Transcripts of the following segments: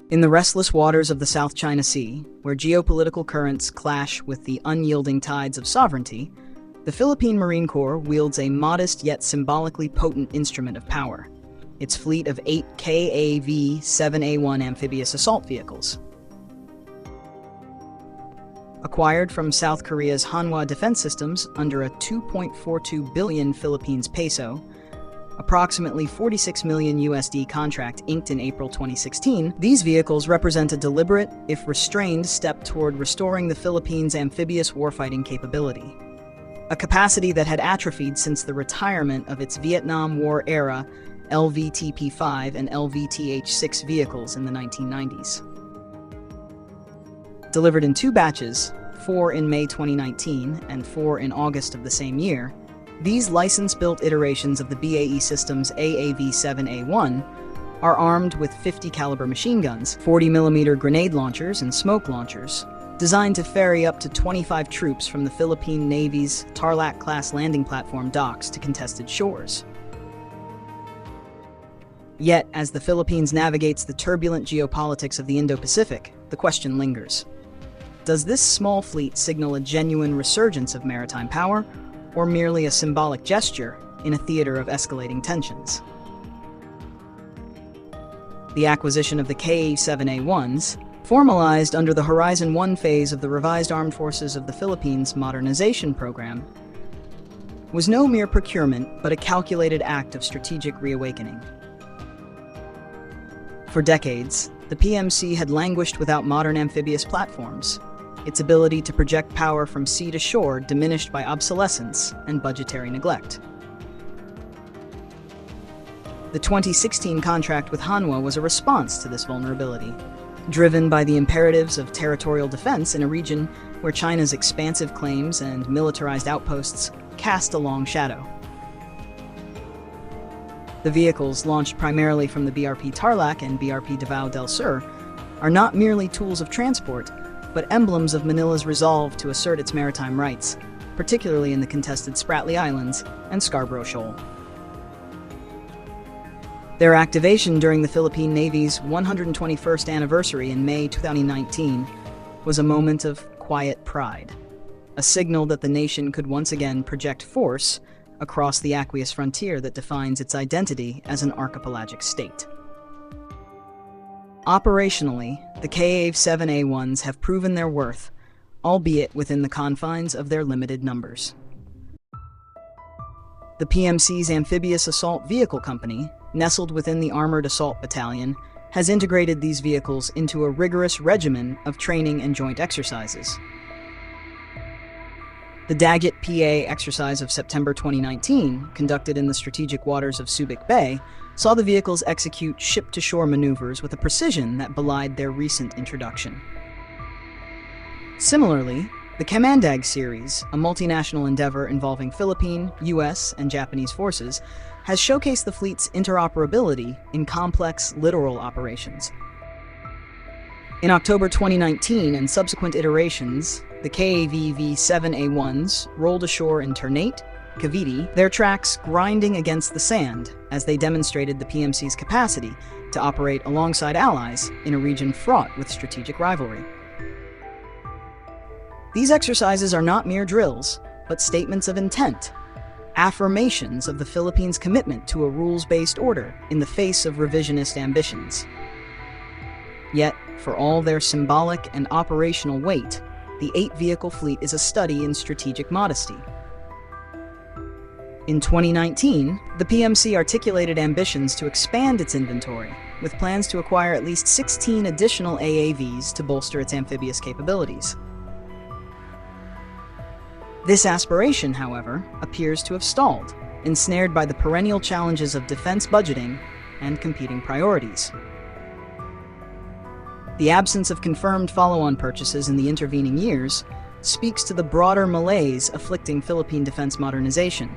In the restless waters of the South China Sea, where geopolitical currents clash with the unyielding tides of sovereignty, the Philippine Marine Corps wields a modest yet symbolically potent instrument of power: its fleet of 8 KAAV-7A1 Amphibious Assault Vehicles. Acquired from South Korea's Hanwha Defense Systems under a 2.42 billion Philippines peso, approximately 46 million USD contract inked in April 2016, these vehicles represent a deliberate, if restrained, step toward restoring the Philippines' amphibious warfighting capability, a capacity that had atrophied since the retirement of its Vietnam War-era LVTP-5 and LVTH-6 vehicles in the 1990s. Delivered in 2 batches, 4 in May 2019 and 4 in August of the same year, these license-built iterations of the BAE Systems KAAV-7A1 are armed with 50 caliber machine guns, 40mm grenade launchers and smoke launchers, designed to ferry up to 25 troops from the Philippine Navy's Tarlac-class landing platform docks to contested shores. Yet, as the Philippines navigates the turbulent geopolitics of the Indo-Pacific, the question lingers. Does this small fleet signal a genuine resurgence of maritime power, or merely a symbolic gesture in a theater of escalating tensions? The acquisition of the KAAV-7A1s, formalized under the Horizon 1 phase of the revised Armed Forces of the Philippines Modernization program, was no mere procurement but a calculated act of strategic reawakening. For decades, the PMC had languished without modern amphibious platforms, its ability to project power from sea to shore diminished by obsolescence and budgetary neglect. The 2016 contract with Hanwha was a response to this vulnerability, driven by the imperatives of territorial defense in a region where China's expansive claims and militarized outposts cast a long shadow. The vehicles, launched primarily from the BRP Tarlac and BRP Davao del Sur, are not merely tools of transport, but emblems of Manila's resolve to assert its maritime rights, particularly in the contested Spratly Islands and Scarborough Shoal. Their activation during the Philippine Navy's 121st anniversary in May 2019 was a moment of quiet pride, a signal that the nation could once again project force across the aqueous frontier that defines its identity as an archipelagic state. Operationally, the KAAV-7A1s have proven their worth, albeit within the confines of their limited numbers. The PMC's Amphibious Assault Vehicle Company, nestled within the Armored Assault Battalion, has integrated these vehicles into a rigorous regimen of training and joint exercises. The Daggett PA exercise of September 2019, conducted in the strategic waters of Subic Bay, saw the vehicles execute ship-to-shore maneuvers with a precision that belied their recent introduction. Similarly, the Kamandag series, a multinational endeavor involving Philippine, US, and Japanese forces, has showcased the fleet's interoperability in complex littoral operations. In October 2019 and subsequent iterations, the KAAV-7A1s rolled ashore in Ternate, Cavite, their tracks grinding against the sand as they demonstrated the PMC's capacity to operate alongside allies in a region fraught with strategic rivalry. These exercises are not mere drills, but statements of intent, affirmations of the Philippines' commitment to a rules-based order in the face of revisionist ambitions. Yet, for all their symbolic and operational weight, the 8-vehicle fleet is a study in strategic modesty. In 2019, the PMC articulated ambitions to expand its inventory, with plans to acquire at least 16 additional AAVs to bolster its amphibious capabilities. This aspiration, however, appears to have stalled, ensnared by the perennial challenges of defense budgeting and competing priorities. The absence of confirmed follow-on purchases in the intervening years speaks to the broader malaise afflicting Philippine defense modernization,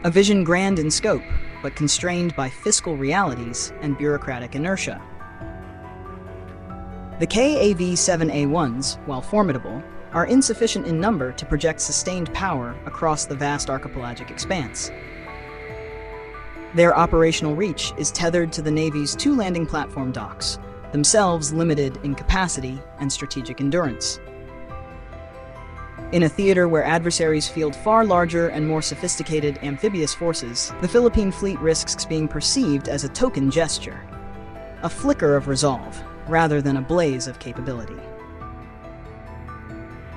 a vision grand in scope, but constrained by fiscal realities and bureaucratic inertia. The KAAV-7A1s, while formidable, are insufficient in number to project sustained power across the vast archipelagic expanse. Their operational reach is tethered to the Navy's 2 landing platform docks, themselves limited in capacity and strategic endurance. In a theater where adversaries field far larger and more sophisticated amphibious forces, the Philippine fleet risks being perceived as a token gesture, a flicker of resolve, rather than a blaze of capability.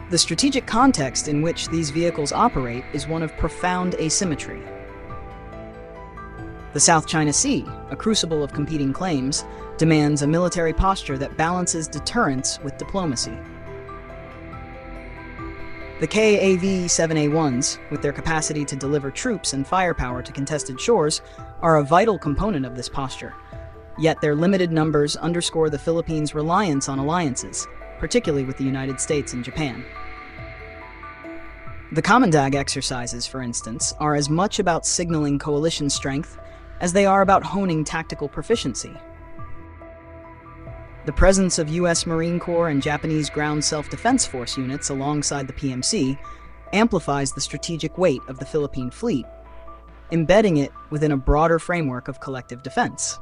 The strategic context in which these vehicles operate is one of profound asymmetry. The South China Sea, a crucible of competing claims, demands a military posture that balances deterrence with diplomacy. The KAAV-7A1s, with their capacity to deliver troops and firepower to contested shores, are a vital component of this posture. Yet their limited numbers underscore the Philippines' reliance on alliances, particularly with the United States and Japan. The Comandag exercises, for instance, are as much about signaling coalition strength as they are about honing tactical proficiency. The presence of U.S. Marine Corps and Japanese Ground Self-Defense Force units alongside the PMC amplifies the strategic weight of the Philippine fleet, embedding it within a broader framework of collective defense.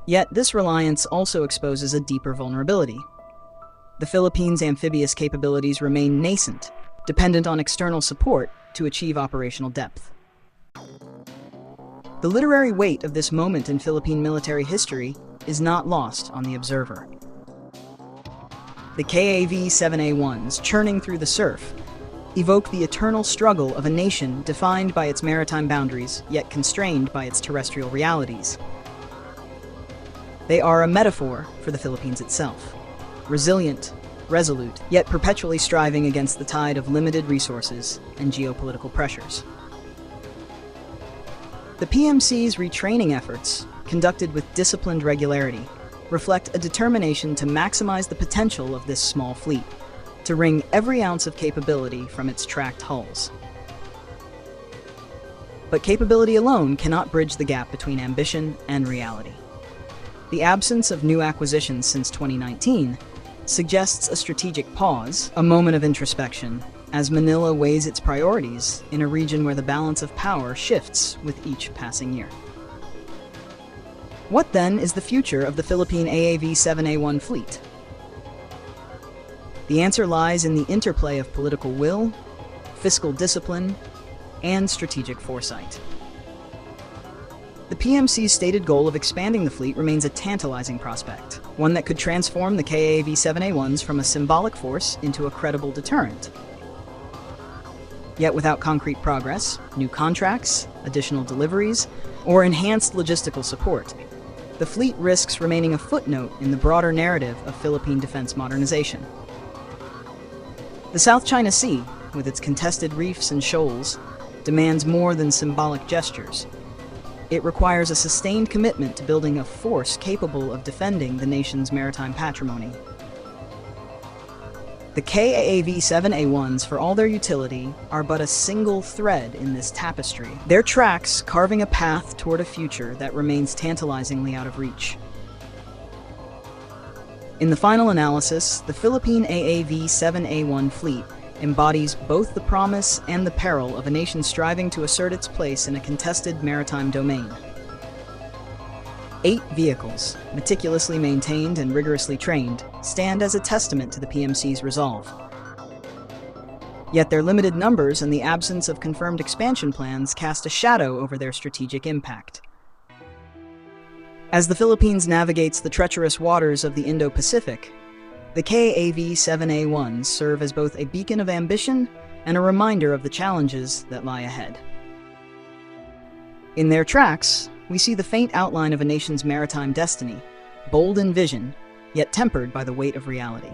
Yet this reliance also exposes a deeper vulnerability. The Philippines' amphibious capabilities remain nascent, dependent on external support to achieve operational depth. The literary weight of this moment in Philippine military history is not lost on the observer. The KAV-7A1s churning through the surf evoke the eternal struggle of a nation defined by its maritime boundaries, yet constrained by its terrestrial realities. They are a metaphor for the Philippines itself, resilient, resolute, yet perpetually striving against the tide of limited resources and geopolitical pressures. The PMC's retraining efforts, conducted with disciplined regularity, reflect a determination to maximize the potential of this small fleet, to wring every ounce of capability from its tracked hulls. But capability alone cannot bridge the gap between ambition and reality. The absence of new acquisitions since 2019 suggests a strategic pause, a moment of introspection, as Manila weighs its priorities in a region where the balance of power shifts with each passing year. What then is the future of the Philippine AAV-7A1 fleet? The answer lies in the interplay of political will, fiscal discipline, and strategic foresight. The PMC's stated goal of expanding the fleet remains a tantalizing prospect, one that could transform the KAAV-7A1s from a symbolic force into a credible deterrent. Yet without concrete progress, new contracts, additional deliveries, or enhanced logistical support, the fleet risks remaining a footnote in the broader narrative of Philippine defense modernization. The South China Sea, with its contested reefs and shoals, demands more than symbolic gestures. It requires a sustained commitment to building a force capable of defending the nation's maritime patrimony. The KAAV-7A1s, for all their utility, are but a single thread in this tapestry, their tracks carving a path toward a future that remains tantalizingly out of reach. In the final analysis, the Philippine AAV-7A1 fleet embodies both the promise and the peril of a nation striving to assert its place in a contested maritime domain. 8 vehicles, meticulously maintained and rigorously trained, stand as a testament to the PMC's resolve. Yet their limited numbers and the absence of confirmed expansion plans cast a shadow over their strategic impact. As the Philippines navigates the treacherous waters of the Indo-Pacific, the KAV-7A1s serve as both a beacon of ambition and a reminder of the challenges that lie ahead. In their tracks, we see the faint outline of a nation's maritime destiny, bold in vision, yet tempered by the weight of reality.